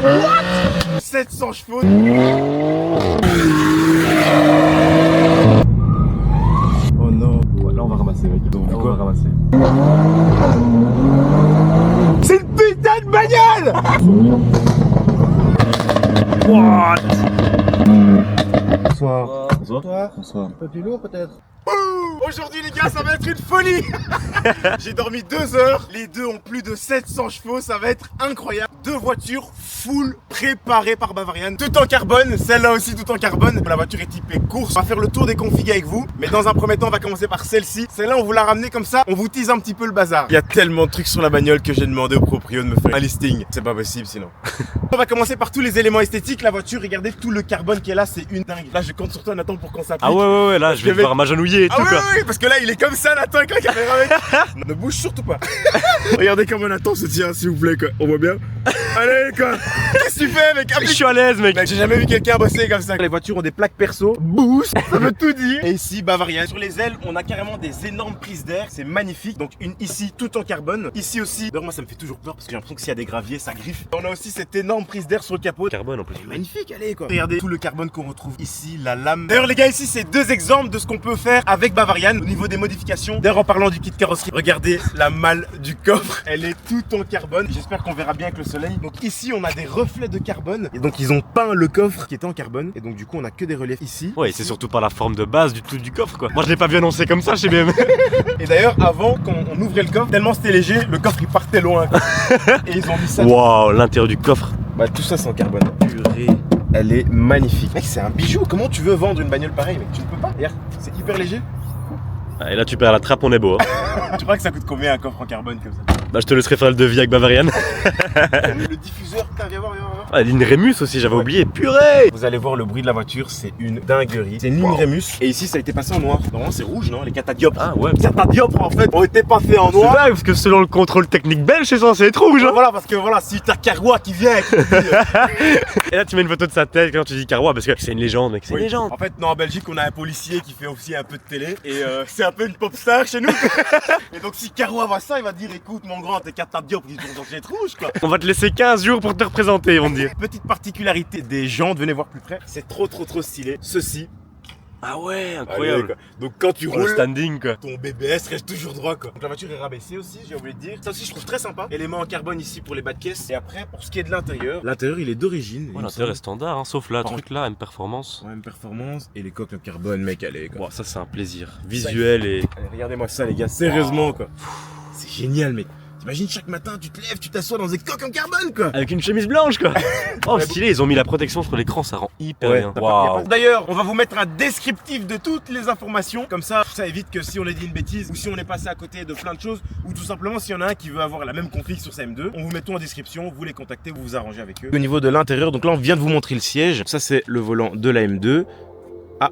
What 700 chevaux. Oh non. Ouais, là on va ramasser mec. Donc Quoi on va ramasser. C'est une putain de bagnole. What? Bonsoir. Bonsoir. Bonsoir. Un peu plus lourd peut-être. Aujourd'hui les gars ça va être une folie. J'ai dormi 2 heures. Les deux ont plus de 700 chevaux. Ça va être incroyable. 2 voitures full préparées par Bavarian. Tout en carbone. Celle-là aussi tout en carbone. La voiture est typée course. On va faire le tour des configs avec vous. Mais dans un premier temps on va commencer par celle-ci. Celle-là on vous l'a ramenée comme ça. On vous tease un petit peu le bazar. Il y a tellement de trucs sur la bagnole que j'ai demandé au proprio de me faire un listing. C'est pas possible sinon. On va commencer par tous les éléments esthétiques. La voiture, regardez tout le carbone qu'elle a, c'est une dingue. Là je compte sur toi Nathan pour qu'on s'applique. Ah ouais, là je vais devoir m'agenouiller et tout quoi. Oui, parce que là il est comme ça Nathan avec la caméra mec. Ne bouge surtout pas. Regardez comment Nathan se tient s'il vous plaît quoi. On voit bien. Allez quoi. Qu'est-ce que tu fais mec? Je suis à l'aise mec. J'ai jamais vu quelqu'un bosser comme ça. Les voitures ont des plaques perso. Boost. Ça veut tout dire. Et ici Bavarian. Sur les ailes on a carrément des énormes prises d'air. C'est magnifique. Donc une ici tout en carbone. Ici aussi. D'ailleurs moi ça me fait toujours peur parce que j'ai l'impression que s'il y a des graviers ça griffe. On a aussi cette énorme prise d'air sur le capot. Carbone en plus. C'est magnifique, allez quoi. Regardez tout le carbone qu'on retrouve ici, la lame. D'ailleurs les gars ici c'est 2 exemples de ce qu'on peut faire avec Bavarian au niveau des modifications. D'ailleurs en parlant du kit carrosserie, regardez la malle du coffre. Elle est toute en carbone. J'espère qu'on verra bien avec le soleil. Donc ici on a des reflets de carbone. Et donc ils ont peint le coffre qui était en carbone. Et donc du coup on a que des reliefs ici. Ouais, c'est surtout par la forme de base du coffre quoi. Moi je l'ai pas vu annoncé comme ça chez BM. Et d'ailleurs avant quand on ouvrait le coffre, tellement c'était léger, le coffre il partait loin quoi. Et ils ont mis ça. Waouh, l'intérieur du coffre. Bah tout ça c'est en carbone. Purée. Elle est magnifique. Mec c'est un bijou. Comment tu veux vendre une bagnole pareille mec? Tu ne peux pas. Regarde, c'est hyper léger. Ah, et là tu perds la trappe, on est beau. Hein. Tu crois que ça coûte combien un coffre en carbone comme ça? Bah je te laisserai faire le devis avec Bavarian. Le diffuseur, putain viens voir, viens voir. Ah, ligne Rémus aussi, j'avais oublié. Purée. Vous allez voir le bruit de la voiture, c'est une dinguerie. C'est une ligne Rémus. Et ici ça a été passé en noir. Normalement c'est rouge non? Les catadioptres. Ah ouais. Les catadioptres en fait ont été passés en C'est noir. dingue parce que selon le contrôle technique belge c'est censé être rouge. Hein. Voilà parce que voilà si t'as Carrois qui vient et qui te dit, Et là tu mets une photo de sa tête quand tu dis Carrois parce que c'est une légende mec, c'est Oui. une légende. En fait, non, en Belgique, on a un policier qui fait aussi un peu de télé et c'est un peu une pop star chez nous. Et donc, si Caro voit ça, il va dire écoute, mon grand, t'es catadioptre, ils sont censés être rouges quoi. On va te laisser 15 jours pour te représenter, ils vont te dire. Petite particularité des jantes, venez voir plus près, c'est trop stylé. Ceci, Ah ouais, allez, incroyable. quoi. Donc, quand tu Pour le roules, standing quoi. ton BBS reste toujours droit quoi. Donc, la voiture est rabaissée aussi, j'ai oublié de dire. Ça aussi, je trouve très sympa. Élément en carbone ici pour les bas de caisse. Et après, pour ce qui est de l'intérieur, l'intérieur il est d'origine. Ouais, l'intérieur est standard, hein, sauf là, Par truc là, M-Performance. Ouais, même performance et les coques en carbone, mec, allez quoi. Bon, ça c'est un plaisir visuel et. Allez, regardez-moi ça, les gars, sérieusement quoi. C'est génial, mec. T'imagines chaque matin, tu te lèves, tu t'assois dans des coques en carbone quoi. Avec une chemise blanche quoi. Oh stylé, ils ont mis la protection sur l'écran, ça rend hyper Ouais, bien. t'as pas- y a Waouh. pas- D'ailleurs, on va vous mettre un descriptif de toutes les informations. Comme ça évite que si on a dit une bêtise ou si on est passé à côté de plein de choses ou tout simplement s'il y en a un qui veut avoir la même config sur sa M2, on vous met tout en description, vous les contactez, vous vous arrangez avec eux. Au niveau de l'intérieur, donc là on vient de vous montrer le siège. Ça c'est le volant de la M2. Ah,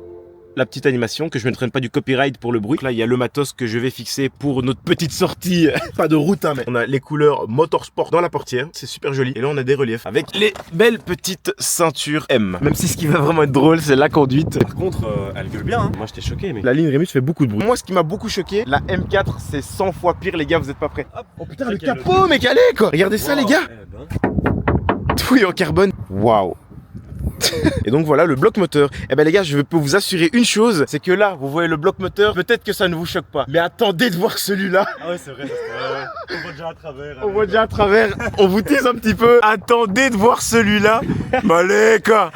la petite animation que je ne traîne pas du copyright pour le bruit. Là il y a le matos que je vais fixer pour notre petite sortie. Pas de route hein, mais on a les couleurs motorsport dans la portière, c'est super joli. Et là on a des reliefs avec les belles petites ceintures M. Même si ce qui va vraiment être drôle c'est la conduite. Par contre, elle gueule bien. Hein. Moi j'étais choqué, mais. La ligne Rémus fait beaucoup de bruit. Moi ce qui m'a beaucoup choqué, la M4 c'est 100 fois pire les gars, vous êtes pas prêts. Hop. Oh putain le Check, il y a capot mec allez quoi. Regardez ça les gars. Eh ben. Tout est en carbone. Waouh. Et donc voilà le bloc moteur. Eh ben les gars, je peux vous assurer une chose, c'est que là, vous voyez le bloc moteur, peut-être que ça ne vous choque pas. Mais attendez de voir celui-là. Ah ouais, c'est vrai, on voit déjà à travers. On voit déjà à travers, on vous tease un petit peu. Attendez de voir celui-là. Mais allez quoi.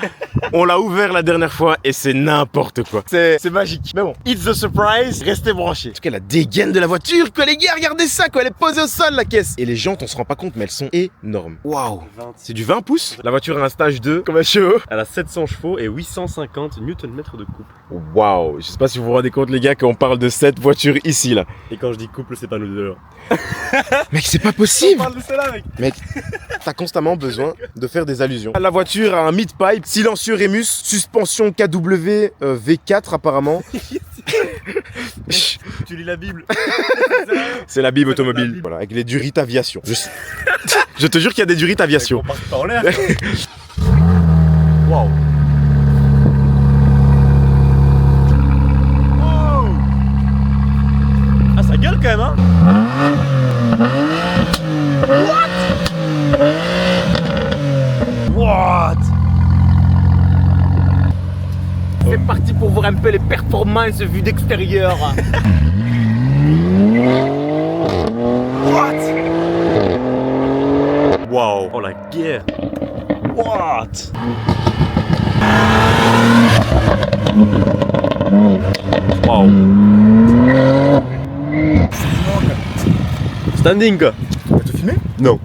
On l'a ouvert la dernière fois et c'est n'importe quoi. C'est magique. Mais bon, it's the surprise, restez branchés. En tout cas, la dégaine de la voiture, quoi les gars, regardez ça quoi, elle est posée au sol la caisse. Et les jantes, on se rend pas compte, mais elles sont énormes. Waouh. C'est du 20 pouces. La voiture a un stage 2, comme un chevaux. Elle a 700 chevaux et 850 Nm de couple. Waouh. Je sais pas si vous vous rendez compte les gars qu'on parle de cette voiture ici là. Et quand je dis couple, c'est pas nous deux. Mec, c'est pas possible. de cela, mec. Mec, t'as constamment besoin de faire des allusions. La voiture a un mid-pipe, silencieux Rémus, suspension KW V4 apparemment. Tu lis la Bible. C'est la Bible automobile. Voilà, avec les Durit Aviation. Je te jure qu'il y a des Durit Aviation. On part pas en l'air. Waouh. Ah, ça gueule quand même, hein. est parti pour voir un peu les performances vues d'extérieur. What? Waouh, oh la guerre. What? Waouh. Standing quoi. Tu vas te filmer? Non,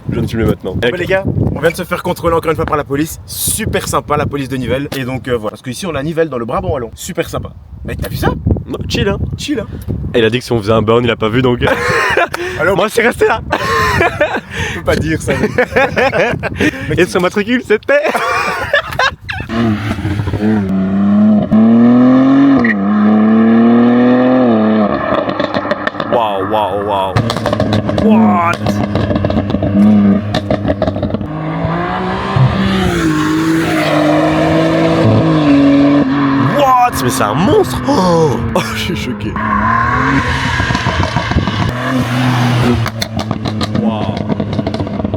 je viens de filmer maintenant. Bon les gars, on vient de se faire contrôler encore une fois par la police. Super sympa, la police de Nivelles. Et donc voilà, parce qu'ici on a Nivelles dans le Brabant wallon. Super sympa. Mec, t'as vu ça? Non, chill hein. Chill hein. Et il a dit que si on faisait un burn, il a pas vu donc. Alors moi c'est resté là. je peux pas dire ça. Et son matricule c'était. Waouh, waouh, waouh. What? What? Mais c'est un monstre! Oh, je suis choqué.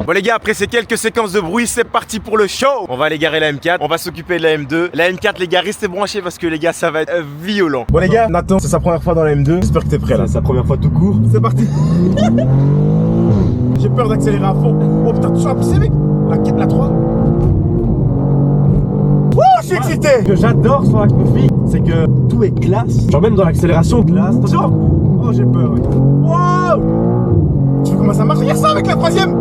Bon les gars, après ces quelques séquences de bruit, c'est parti pour le show. On va aller garer la M4, on va s'occuper de la M2. La M4 les gars, restez branchés parce que les gars, ça va être violent. Bon les gars, Nathan, c'est sa première fois dans la M2. J'espère que t'es prêt là. C'est sa première fois tout court. C'est parti. J'ai peur d'accélérer à fond. Oh putain, tu as poussé mec. La 3. Wouh, je suis excité. Ce que j'adore sur la config, c'est que tout est classe. Genre même dans l'accélération, classe. Attention. Oh j'ai peur mec. Wow. Tu veux comment ça marche? Regarde ça avec la troisième.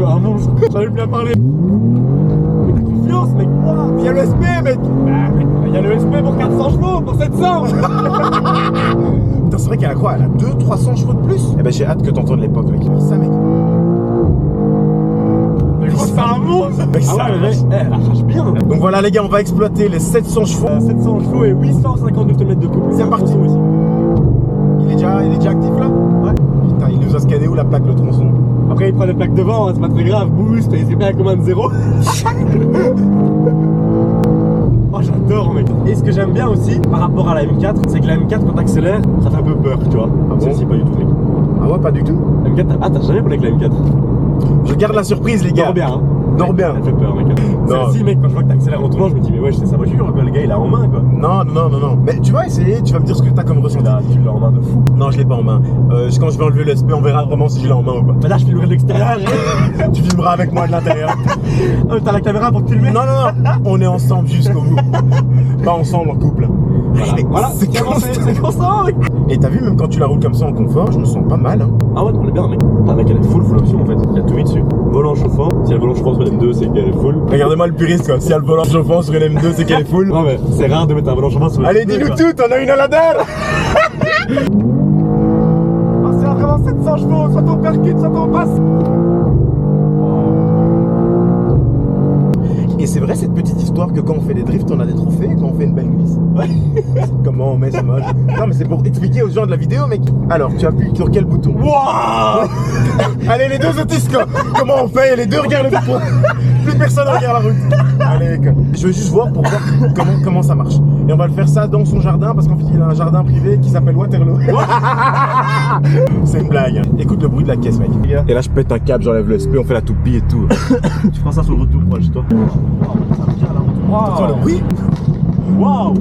Un monstre. J'arrive plus à parler. Mais t'as confiance mec. Il y a le SP mec. Il y a le SP pour 400 chevaux, pour 700. Putain c'est vrai qu'elle a quoi? Elle a 200-300 chevaux de plus. Eh ben j'ai hâte que t'entendes l'époque mec. Regarde ça mec. Mais gros c'est un monstre. Mec, Ah ouais mec, elle arrache bien. Donc voilà les gars, on va exploiter les 700 chevaux. 700 chevaux et 850 Nm de couple. C'est parti. Ici. Il est déjà actif là? Ouais. Putain, il nous a scanné où la plaque, le tronçon? Après il prend les plaques devant, hein, c'est pas très grave, boost, et c'est bien à commande 0. Oh j'adore mec. Et ce que j'aime bien aussi par rapport à la M4, c'est que la M4 quand t'accélères, ça fait un peu peur, tu vois. Ah bon? Celle-ci pas du tout mec. Ah ouais, pas du tout. La M4, t'as jamais roulé avec la M4? Je garde la surprise les gars. Dors bien hein. Dors bien. Elle fait peur mec. Non. Celle-ci mec, quand je vois que t'accélères en tournant, je me dis mais ouais c'est sa voiture quoi, le gars il a en main quoi. Non. Mais tu vas essayer, tu vas me dire ce que t'as comme ressenti. Là, tu l'as en main de fou. Non, je l'ai pas en main. Quand je vais enlever le SP, on verra vraiment si je l'ai en main ou pas. Mais là je filmerai de l'extérieur. Tu filmeras avec moi de l'intérieur. Oh, t'as la caméra pour te filmer? Non. On est ensemble jusqu'au bout. Pas ensemble en couple. Voilà, c'est c'est constant mec. Et t'as vu, même quand tu la roules comme ça en confort, je me sens pas mal. Hein. Ah ouais, on est bien mec. Ah mec, elle est full option en fait. Il y a tout mis dessus. Volant chauffant. Si y a le volant chauffant sur l'M2, c'est qu'elle est full. Regardez-moi le puriste quoi. S'il y a le volant chauffant sur une M2, c'est qu'elle est full. Non mais c'est rare de mettre un volant chauffant sur l'M2. Allez, dis-nous tout, on a une à la dalle. Ah, c'est vraiment 700 chevaux, soit on percute, soit on passe. Et c'est vrai cette petite histoire que quand on fait des drifts, on a des trophées, quand on fait une belle glisse. Ouais. Comment on met ce mode? Non mais c'est pour expliquer aux gens de la vidéo mec. Alors tu appuies sur quel bouton? Waouh. Allez les deux autistes quoi. Comment on fait? Les deux regardent le bouton. Plus personne regarde la route. Allez quoi. Je veux juste voir pour voir comment ça marche. Et on va le faire ça dans son jardin parce qu'en fait il a un jardin privé qui s'appelle Waterloo. C'est une blague. Écoute le bruit de la caisse mec. Et là je pète un câble, j'enlève le SP, on fait la toupie et tout. Tu feras ça sur le retour proche toi. Attends le bruit. Waouh.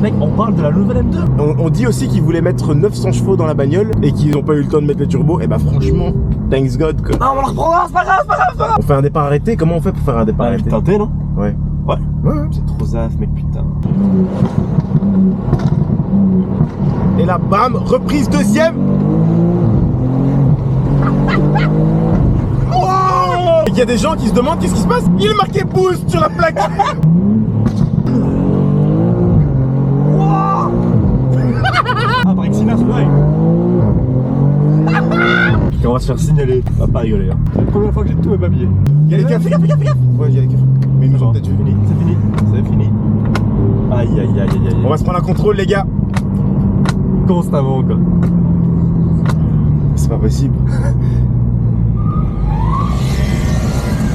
Mec, on parle de la nouvelle M2. On dit aussi qu'ils voulaient mettre 900 chevaux dans la bagnole et qu'ils n'ont pas eu le temps de mettre les turbos. Et bah franchement, thanks God quoi. Non, on la reprendra, c'est pas grave, c'est pas grave. On fait un départ arrêté, comment on fait pour faire un départ arrêté? Putain, non? Ouais. Ouais. Ouais. C'est trop zaf, mec, putain. Et là, bam, reprise deuxième. Wow. Il y a des gens qui se demandent qu'est-ce qui se passe. Il est marqué boost sur la plaque. Ah, par Xina, c'est vrai. On va se faire signaler, on va pas rigoler. Hein. C'est la première fois que j'ai tous mes papiers. Il y a les keufs, fais gaffe. Ouais, il y a les keufs. Mais ils nous ont peut-être C'est fini, c'est fini, c'est fini. Aïe, aïe, aïe, aïe, aïe. On va se prendre un contrôle, les gars. Constamment, quoi. C'est pas possible.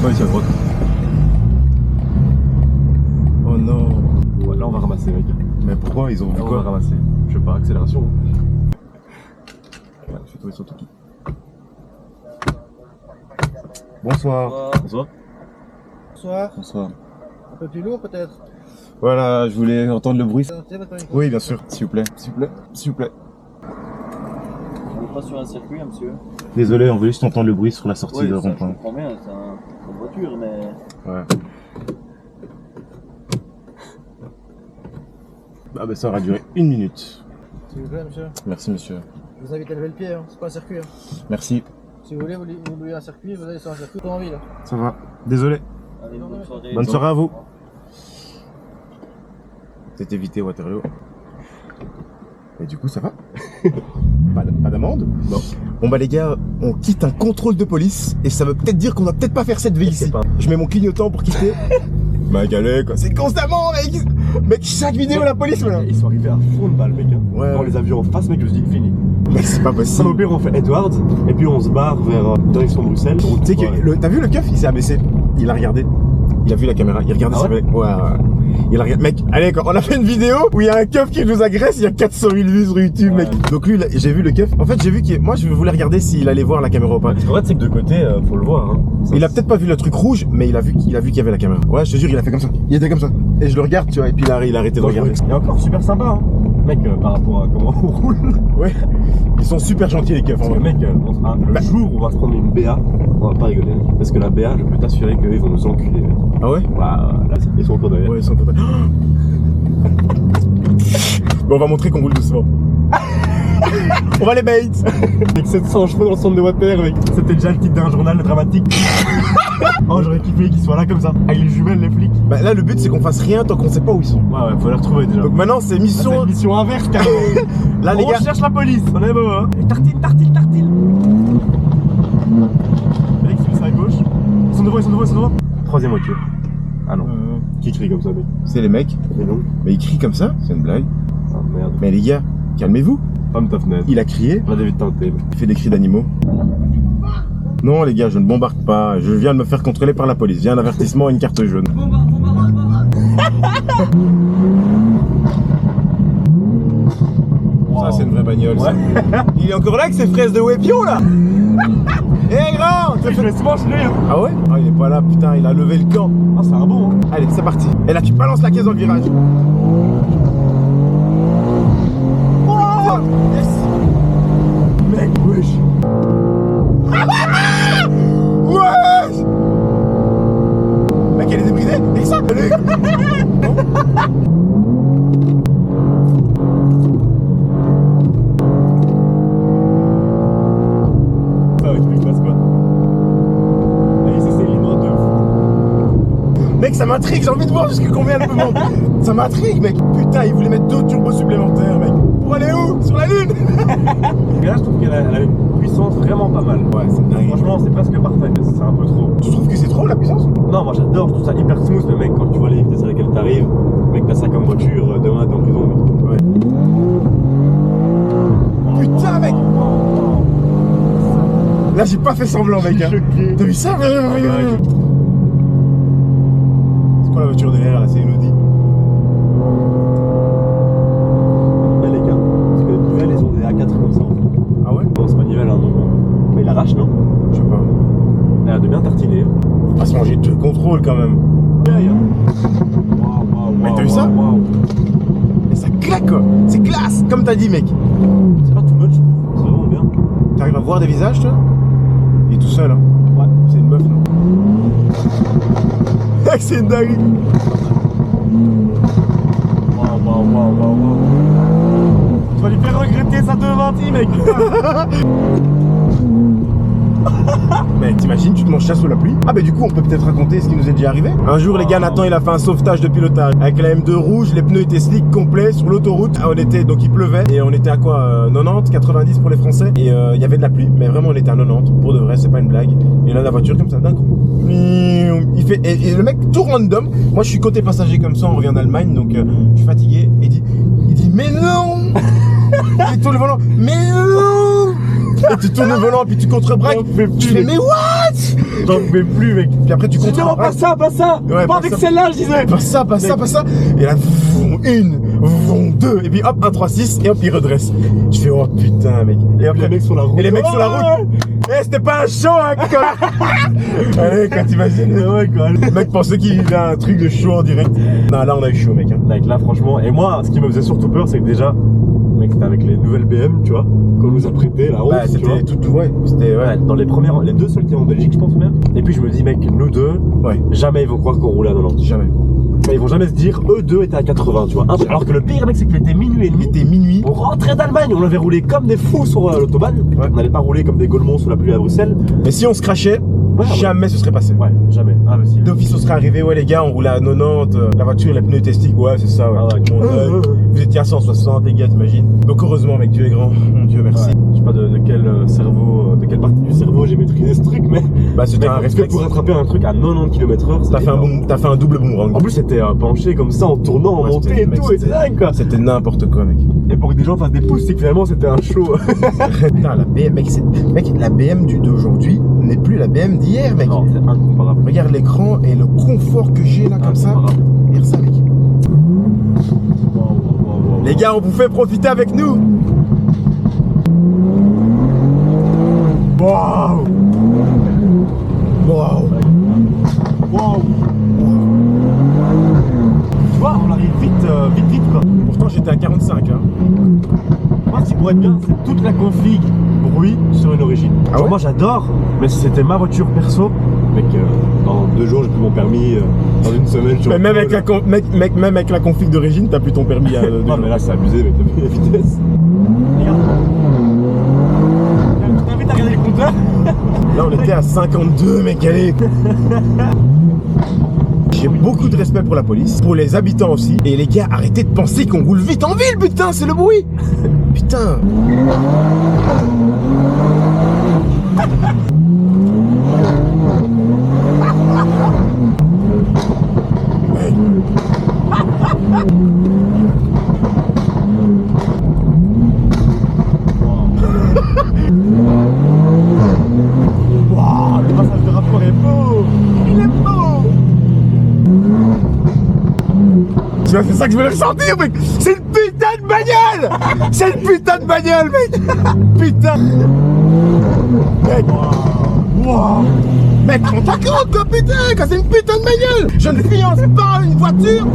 Ouais, ici à droite. Oh non. Ouais, là, on va ramasser, mec. Mais pourquoi ils ont vu Là, on va quoi? ramasser. Je sais pas, accélération. Ouais, je vais trouver sur tout. Bonsoir. Bonsoir. Bonsoir. Bonsoir. Un peu plus lourd peut-être. Voilà, je voulais entendre le bruit. Tu sais, votre permis. Oui, bien sûr, s'il vous plaît, s'il vous plaît, s'il vous plaît. On n'est pas sur un circuit, hein, monsieur. Désolé, on veut juste entendre le bruit sur la sortie Oui, de ça, je rond-point. comprends bien, c'est une voiture, mais... Ouais. Ah bah ça aura duré 1 minute. S'il vous plaît, monsieur. Merci monsieur. Je vous invite à lever le pied, hein. C'est pas un circuit. Hein. Merci. Si vous voulez, vous voulez un circuit, vous allez sur un circuit automobile. Ça va. Désolé. Allez, bonne soirée. Bonne soirée à vous. C'est évité Waterloo. Et du coup ça va. Pas d'amende. Non. Bon bah les gars, on quitte un contrôle de police et ça veut peut-être dire qu'on va peut-être pas faire cette vie ici. Pas. Je mets mon clignotant pour quitter. Bah galère quoi. C'est constamment mec. Mec, chaque vidéo la police voilà. Ils sont arrivés à fond de balle, mec. Hein. Ouais. Quand on les a vus en face, mec, je me suis dit fini. Mec c'est pas Ça possible. au pire, on fait Edwards et puis on se barre vers direction Bruxelles. Tu sais que t'as vu le keuf, il s'est abaissé. Il a regardé. Il a vu la caméra. Il regardait Ah s'il ouais fallait- ouais. Il a regardé. Mec, allez, quand on a fait une vidéo où il y a un keuf qui nous agresse, il y a 400 000 vues sur YouTube, Ouais. mec. Donc lui, j'ai vu le keuf. En fait, j'ai vu qu'il. Moi, je voulais regarder s'il allait voir la caméra ou pas. En fait, c'est que de côté, faut le voir. Hein. Ça, Il a peut-être pas vu le truc rouge, mais il a vu qu'il y avait la caméra. Ouais, je te jure, il a fait comme ça. Il était comme ça. Et je le regarde, tu vois, et puis il a arrêté de regarder. Et encore super sympa, hein. Mec, par rapport à comment on roule. Ouais. Ils sont super gentils les keufs. En Parce que vrai. mec, le jour où on va se prendre une BA, on va pas rigoler. Parce que la BA, je peux t'assurer qu'ils vont nous enculer. Mec. Ah ouais. Là, ils sont encore derrière. Ouais, ils sont contents. Bon, on va montrer qu'on roule doucement. On va les bait. Avec 700 chevaux dans le centre de water, mec. C'était déjà le titre d'un journal dramatique. Oh, j'aurais kiffé qu'ils soient là comme ça, avec les jumelles, les flics. Bah là, le but c'est qu'on fasse rien tant qu'on sait pas où ils sont. Ouais, faut les retrouver déjà. Donc maintenant, c'est C'est mission. une mission inverse, carrément. Là, les On gars. cherche la police. On est beau, hein. Tartine, tartine, tartine. Mec, c'est à gauche. Ils sont devant, ils sont devant, ils sont devant. Troisième voiture. Ah non. Qui crie comme ça, mec? C'est les mecs. Mais non. Mais ils crient comme ça, c'est une blague. Ah merde. Mais les gars, calmez-vous. Femme ta fenêtre. Il a crié, On a des vies de teinter. il fait des cris d'animaux. Non les gars, je ne bombarde pas. Je viens de me faire contrôler par la police. J'ai un avertissement et une carte jaune. Ça c'est une vraie bagnole. ça. Il est encore là avec ses fraises de Wépion là. Eh grand, Je vais souvent chez lui, hein. Ah ouais? Ah il est pas là, putain, il a levé le camp. Ah, c'est un bon, hein. Allez, c'est parti. Et là tu balances la caisse dans le virage. Oh yes. Mec, wesh. Wesh. Mec, elle est débridée. Et ça, allez. Ah ouais, tu me passes quoi? Allez, c'est ligne droite de fou. Mec, ça m'intrigue, j'ai envie de voir jusqu'à combien elle peut monter. Ça m'intrigue, mec. Putain, ils voulaient mettre 2 turbos supplémentaires, mec. Pour aller où? Sur la lune. Et là, je trouve qu'elle a une puissance vraiment pas mal. Ouais, c'est dingue. Franchement, c'est presque parfait. C'est un peu trop. Tu trouves que c'est trop la puissance? Non, moi j'adore, je trouve ça hyper smooth, mais mec, quand tu vois les vitesses à laquelle t'arrives, mec, t'as ça comme voiture, demain t'es en prison, mec. Ouais. Putain, mec. Là, j'ai pas fait semblant, mec. Hein. T'as vu ça? C'est quoi la voiture derrière là? C'est une Audi. Ouais, les gars, parce que les nouvelles, ils ont des A4 comme ça. Ah ouais? Non, c'est pas Nivelle, hein, non. Mais il arrache, non? Je sais pas. Il a l'air de bien tartiner. Hein. On va se manger 2 contrôles quand même. Mais t'as vu ça? Et ça claque quoi. C'est classe, comme t'as dit, mec. C'est pas tout much, c'est vraiment bien. T'arrives à voir des visages, toi? Il est tout seul, hein. Ouais. C'est une meuf, non? Mec, c'est une dingue. Waouh. Tu vas lui faire regretter sa 220, mec. Mais t'imagines, tu te manges ça sous la pluie? Ah bah du coup on peut peut-être raconter ce qui nous est déjà arrivé. Un jour les gars, Nathan il a fait un sauvetage de pilotage avec la M2 rouge, les pneus étaient slick complets sur l'autoroute. On était, donc il pleuvait et on était à quoi 90, 90 pour les Français. Et il y avait de la pluie, mais vraiment on était à 90 pour de vrai, c'est pas une blague. Et là la voiture comme ça d'un coup, il fait et le mec tout random. Moi je suis côté passager comme ça, on revient d'Allemagne donc je suis fatigué. Et il dit mais non. Il tourne le volant, mais non. Et tu tournes le volant, puis tu contre-braques. Tu fais, mais what? J'en peux plus, mec. Puis après, tu Non, contre-braques. pas ça, pas ça. Ouais, pas pas avec ça. celle-là, je disais. Pas ça, pas ça, pas ça. Et là, une, deux. Et puis hop, 1, 3, 6. Et hop, il redresse. Je fais, oh putain, mec. Et Les après, mecs sur la route. et les mecs sur la route. Eh, c'était pas un show, hein, quoi. Allez, quand t'imagines. Ouais, quoi. Le mec pensait qu'il vivait un truc de show en direct. Non, là, on a eu chaud, mec. Hein. Mec, là, franchement, et moi, ce qui me faisait surtout peur, c'est que déjà, mec, c'était avec les nouvelles BM, tu vois, qu'on nous a prêté, la honte, Bah, tu vois. c'était tout, ouais. C'était, ouais. Ouais, dans les deux seuls qui sont en Belgique, je pense même. Et puis je me dis, mec, nous deux, Ouais. jamais ils vont croire qu'on roule à 90. Jamais. Enfin, ils vont jamais se dire, eux deux étaient à 80, tu vois. Alors que le pire, mec, c'est qu'il était minuit et Il demi. était minuit. On rentrait d'Allemagne, on avait roulé comme des fous sur l'autobahn. Ouais. On n'allait pas rouler comme des golemons sous la pluie à Bruxelles. Et si on se crachait, Ouais, jamais ce serait passé. Ouais, jamais. Ah, mais si. D'office, on serait arrivé, ouais, les gars, on roulait à 90, la voiture, les pneus étaient ouais, c'est ça, ouais. Ah ouais. Vous étiez à 160, les gars, t'imagines. Donc, heureusement, mec, Dieu est grand. Mon Dieu, merci. Ouais. Je sais pas de quel cerveau, de quelle partie du cerveau j'ai maîtrisé ce truc, mais. Bah, c'était Mec, un parce que réflexe. pour rattraper un truc à 90 km/h, T'as fait un double boomerang. En plus, c'était penché comme ça, en tournant, en Ouais, montée c'était- et mec, tout, et c'est dingue quoi. C'était n'importe quoi, mec. Et pour que des gens fassent des pouces, c'est que finalement c'était un show. Putain, la BM, mec, la BM d'aujourd'hui n'est plus la BM d'hier, mec. Non, c'est incomparable. Regarde l'écran et le confort que j'ai là, comme ça. Incomparable. Regarde ça, mec. Wow. Les gars, on vous fait profiter avec nous. Waouh. Waouh. Wow. Tu vois, on arrive vite quoi. Pourtant, j'étais à 45, hein. Moi, ce qui pourrait être bien, c'est toute la config bruit sur une origine. Ah Genre, ouais moi j'adore, mais si c'était ma voiture perso, mec, dans 2 jours j'ai plus mon permis, dans une semaine je Mais même avec, même avec la config d'origine, t'as plus ton permis à Non mais là c'est abusé, mec, t'as vu la vitesse. Regarde. Je t'invite à regarder le compteur. Là, on était à 52, mec, allez. J'ai beaucoup de respect pour la police, pour les habitants aussi. Et les gars, arrêtez de penser qu'on roule vite en ville, putain, c'est le bruit. Putain. Waouh, le passage de rapport est beau. Il est beau. Tu vois, c'est ça que je voulais ressentir, mec. C'est une putain de bagnole. C'est une putain de bagnole, mec. Putain. Mec. Wow. Mec, on t'accorde, quoi, putain, quand c'est une putain de bagnole. Je ne fiance pas une voiture.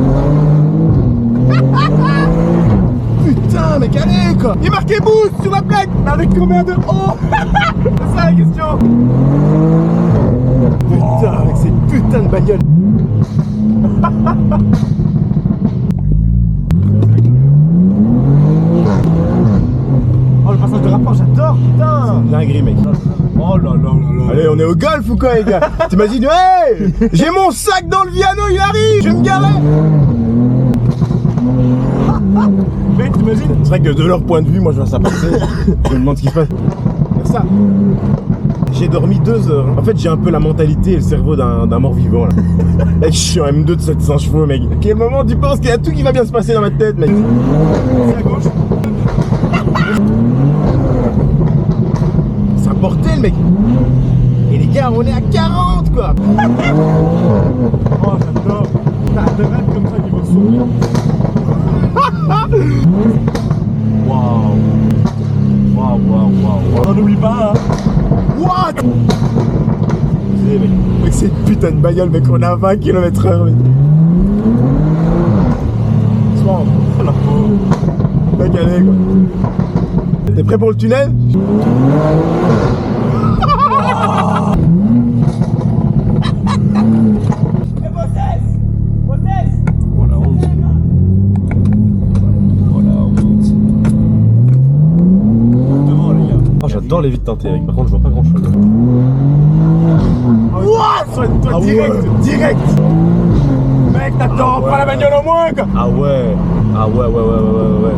Putain, mec, allez, quoi. Il est marqué boost sur la plaque. Avec combien de haut? C'est ça la question. Putain, mec, c'est une putain de bagnole. Oh le passage de rapport, j'adore, putain. Dinguerie, mec. Oh là là là là. Allez, on est au golf ou quoi, les gars? T'imagines, hey, j'ai mon sac dans le piano, il arrive, je vais me garer. Mec, t'imagines? C'est vrai que de leur point de vue, moi je vois ça passer. Je me demande ce qui se passe. Regarde ça. J'ai dormi 2 heures. En fait, j'ai un peu la mentalité et le cerveau d'un mort-vivant, là. Mec, je suis en M2 de 700 chevaux, mec. À quel moment tu penses qu'il y a tout qui va bien se passer dans ma tête, mec? C'est à gauche. C'est un bordel, mec. Et les gars, on est à 40, quoi. Oh j'adore. T'as des rêves comme ça qui vont sourire. Waouh. Waouh. On n'oublie pas, hein. What? Abusé, mec. Mec, c'est une putain de bagnole, mec. On est à 20 km/h, mec. Soir. La pauvre. Mec, allez, quoi. T'es prêt pour le tunnel? Oh la honte. Oh la honte. Devant les gars. Oh j'adore les vides teintées avec, par contre je vois pas grand chose. What? Toi, Ah direct, ouais. direct. Mec, t'attends, ouais. prends la bagnole au moins, quoi. Ah ouais. Ouais.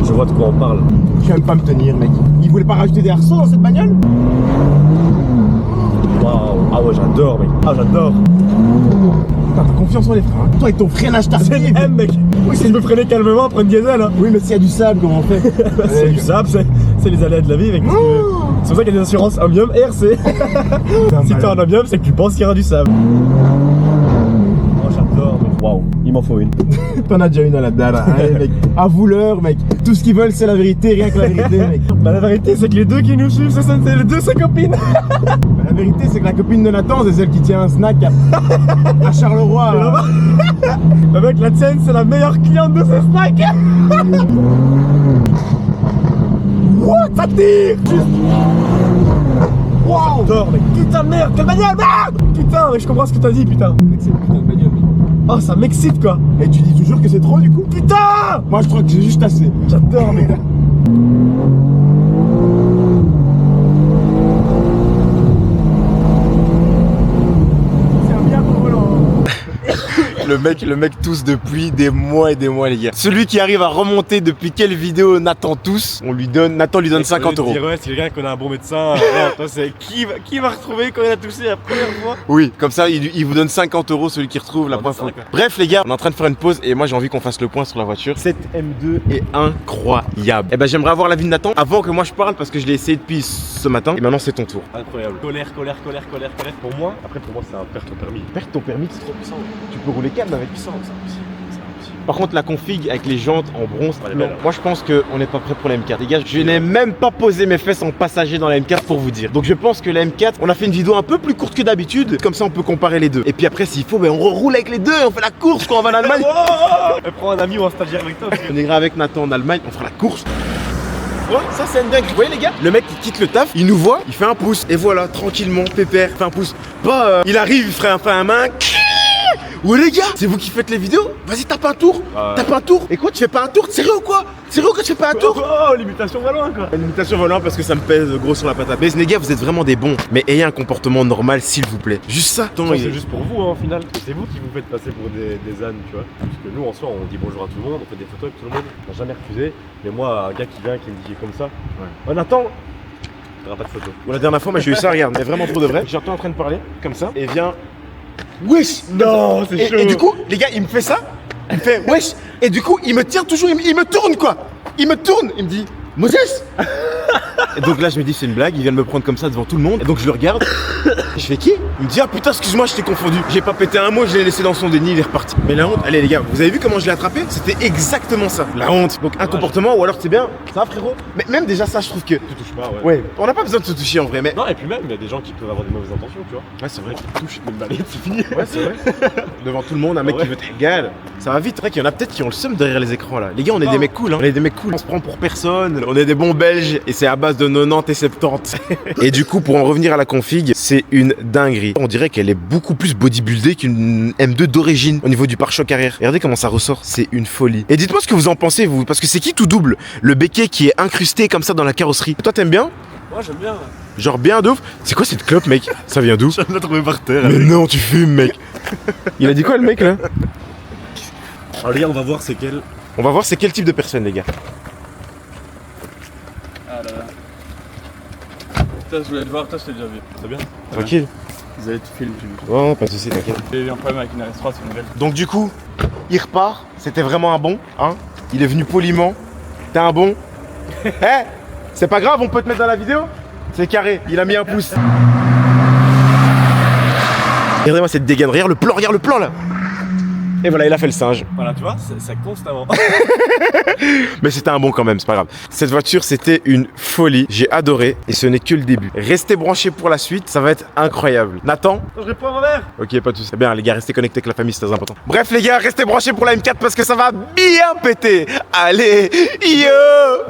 Je vois de quoi on parle. Je vais même pas me tenir, mec. Il voulait pas rajouter des arceaux dans cette bagnole? Waouh. Ah ouais j'adore mec. Ah j'adore. Putain, t'as confiance en les freins. Toi, avec ton freinage tardif. M mec. Oui si je me freinais calmement après une diesel hein. Oui, mais s'il y a du sable, comment on fait? C'est du sable, c'est les aléas de la vie mec. C'est pour ça qu'il y a des assurances Amium et RC. Si t'es en Amium c'est que tu penses qu'il y aura du sable. Oh j'adore mec. Waouh, il m'en faut une. T'en as déjà une à la dalle, allez mec. Avoue-leur mec. Tout ce qu'ils veulent c'est la vérité, rien que la vérité mec. Bah la vérité c'est que les deux qui nous suivent, c'est les deux ses copines. La vérité c'est que la copine de Nathan c'est celle qui tient un snack à Charleroi. Bah mec, la tienne c'est la meilleure cliente de ce snack. What? Ça tire juste. Waouh! J'adore mec. Putain de merde, quelle bagnole, merde! Putain, mais je comprends ce que t'as dit, putain. C'est une putain de bagnole, mec. Oh, ça m'excite quoi. Et tu dis toujours que c'est trop du coup? Putain! Moi je crois que j'ai juste assez. J'adore mec. Le mec tousse depuis des mois et des mois les gars. Celui qui arrive à remonter depuis quelle vidéo Nathan tousse, Nathan lui donne 50 euros. Ouais, c'est quelqu'un qu'on a un bon médecin. Toi c'est qui va retrouver quand il a toussé la première fois? Oui, comme ça il vous donne 50 euros celui qui retrouve la première fois. Bref les gars, on est en train de faire une pause et moi j'ai envie qu'on fasse le point sur la voiture. Cette M2 est incroyable. Et ben j'aimerais avoir l'avis de Nathan avant que moi je parle parce que je l'ai essayé depuis ce matin et maintenant c'est ton tour. Incroyable. Colère. Pour moi, c'est un perte ton permis. Perdre ton permis, c'est trop puissant. Tu peux rouler calme avec puissance. C'est impossible. Par contre, la config avec les jantes en bronze, Elle est non. belle. Moi je pense qu'on n'est pas prêt pour la M4. Les gars, je n'ai même pas posé mes fesses en passager dans la M4 pour vous dire. Donc je pense que la M4, on a fait une vidéo un peu plus courte que d'habitude. Comme ça, on peut comparer les deux. Et puis après, s'il faut, ben, on roule avec les deux. On fait la course quand on va en Allemagne. Elle prend un ami ou un stagiaire avec toi. On ira avec Nathan en Allemagne, on fera la course. Ouais, ça c'est une dingue. Vous voyez les gars, le mec qui quitte le taf, il nous voit, il fait un pouce. Et voilà, tranquillement, pépère, il fait un pouce. Pas il arrive, il ferait un fin à main. Ouais les gars, c'est vous qui faites les vidéos? Vas-y, tape un tour. Tape un tour. Et quoi, tu fais pas un tour? Sérieux ou quoi? Sérieux que tu fais pas un tour? Oh, l'imitation va loin quoi. Une limitation volant parce que ça me pèse gros sur la patate. Mais les gars, vous êtes vraiment des bons. Mais ayez un comportement normal s'il vous plaît. Juste ça. C'est juste pour vous hein, au final. C'est vous qui vous faites passer pour des ânes, tu vois. Parce que nous en soi, on dit bonjour à tout le monde, on fait des photos avec tout le monde. On n'a jamais refusé. Mais moi, un gars qui vient, qui me dit comme ça. Ouais. On attend. Il n'y aura pas de photo. Bon, la dernière fois, moi j'ai eu ça, regarde, mais vraiment trop de vrai. J'entends en train de parler, comme ça, et vient. Wesh! Non, c'est chaud. Et du coup, les gars, il me fait ça. Il me fait wesh! Et du coup, il me tire toujours, il me tourne quoi! Il me tourne, il me dit Moses! Et donc là, je me dis, c'est une blague, il vient de me prendre comme ça devant tout le monde. Et donc je le regarde. Je fais qui? Il me dit, ah putain, excuse-moi, je t'ai confondu. J'ai pas pété un mot, je l'ai laissé dans son déni, il est reparti. Mais la honte, allez les gars, vous avez vu comment je l'ai attrapé? C'était exactement ça. La honte. Donc un comportement, ou alors c'est bien. Ça va frérot? Mais même déjà ça, je trouve que. Tu touches pas, ouais. Ouais, on n'a pas besoin de se toucher en vrai, mais. Non, et puis même, il y a des gens qui peuvent avoir des mauvaises intentions, tu vois. Ouais, c'est vrai. Touche une balayette, c'est fini. Ouais, c'est vrai. Devant tout le monde, un mec qui veut t'égaler. Ça va vite, c'est vrai qu'il y en a peut-être qui ont le seum derrière les écrans là. Les gars, on est des mecs cool, hein. On est des mecs cool. On se prend pour personne. On est des bons Belges et c'est à base de 90 et 70. Et du coup, pour en revenir à la config, c'est une dinguerie. On dirait qu'elle est beaucoup plus bodybuildée qu'une M2 d'origine au niveau du pare-choc arrière. Regardez comment ça ressort, c'est une folie. Et dites-moi ce que vous en pensez, vous, parce que c'est qui tout double? Le béquet qui est incrusté comme ça dans la carrosserie. Toi, t'aimes bien? Moi, j'aime bien. Genre bien de ouf. C'est quoi cette clope, mec? Ça vient d'où? Je viens de la trouver par terre. Mais non, tu fumes, mec. Il a dit quoi, le mec, là? Alors, les gars, on va voir c'est quel. On va voir c'est quel type de personne, les gars. Ah là là. Putain, je voulais te voir, toi je t'ai déjà vu. C'est bien. Tranquille. Vous avez tout filmé, tu me Oh, pas de soucis, t'inquiète. J'ai eu un problème avec une RS3, c'est une nouvelle. Donc du coup, il repart. C'était vraiment un bon, hein. Il est venu poliment. T'es un bon. Eh, c'est pas grave, on peut te mettre dans la vidéo. C'est carré. Il a mis un pouce. Regardez-moi cette dégaine. Regarde le plan là. Et voilà, il a fait le singe. Voilà, tu vois, c'est constamment. Mais c'était un bon quand même, c'est pas grave. Cette voiture, c'était une folie. J'ai adoré et ce n'est que le début. Restez branchés pour la suite, ça va être incroyable. Nathan? Je réponds à ma mère. Ok, pas de soucis. Bien, les gars, restez connectés avec la famille, c'est très important. Bref, les gars, restez branchés pour la M4 parce que ça va bien péter. Allez, yo!